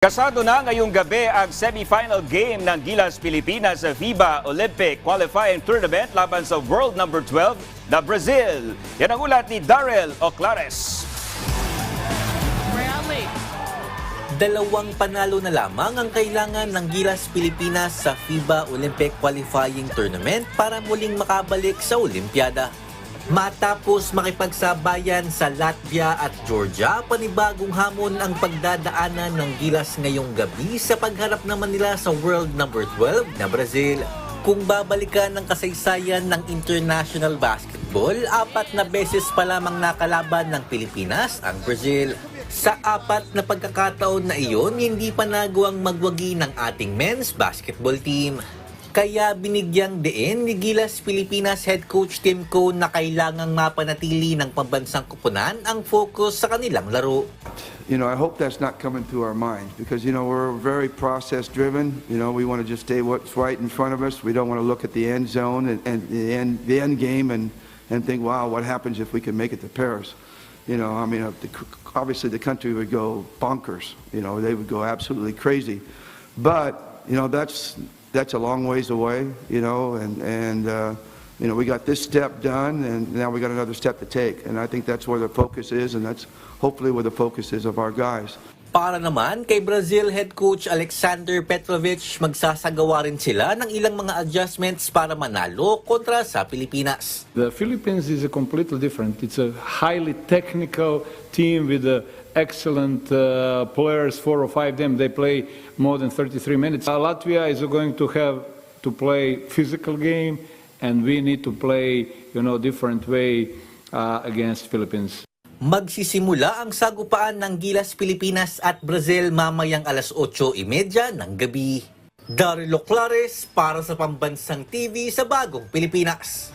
Kasado na ngayong gabi ang semifinal game ng Gilas Pilipinas sa FIBA Olympic Qualifying Tournament laban sa world number 12 na Brazil. Yan ang ulat ni Darrell Oclares. Dalawang panalo na lamang ang kailangan ng Gilas Pilipinas sa FIBA Olympic Qualifying Tournament para muling makabalik sa Olimpiada. Matapos makipagsabayan sa Latvia at Georgia, panibagong hamon ang pagdadaanan ng Gilas ngayong gabi sa pagharap naman nila sa world number 12 na Brazil. Kung babalikan ng kasaysayan ng international basketball, 4 na beses pa lamang nakalaban ng Pilipinas ang Brazil. Sa 4 na pagkakataon na iyon, hindi pa nagawang magwagi ng ating men's basketball team. Kaya binigyang diin ni Gilas Pilipinas head coach Tim Cone na kailangang mapanatili ng pambansang koponan ang focus sa kanilang laro. I hope that's not coming through our minds because, we're very process driven. We want to just stay what's right in front of us. We don't want to look at the end zone and the end game and think, wow, what happens if we can make it to Paris? Obviously the country would go bonkers. They would go absolutely crazy. But, that's a long ways away, and we got this step done, and now we got another step to take. And I think that's where the focus is, and that's hopefully where the focus is of our guys. Para naman kay Brazil head coach Alexander Petrovic, magsasagawa rin sila ng ilang mga adjustments para manalo kontra sa Pilipinas. The Philippines is a completely different. It's a highly technical team with excellent players, 4 or 5 of them. They play more than 33 minutes. Latvia is going to have to play physical game, and we need to play, different way against Philippines. Magsisimula ang sagupaan ng Gilas Pilipinas at Brazil mamayang alas 8:30 ng gabi. Darrell Oclares para sa Pambansang TV sa Bagong Pilipinas.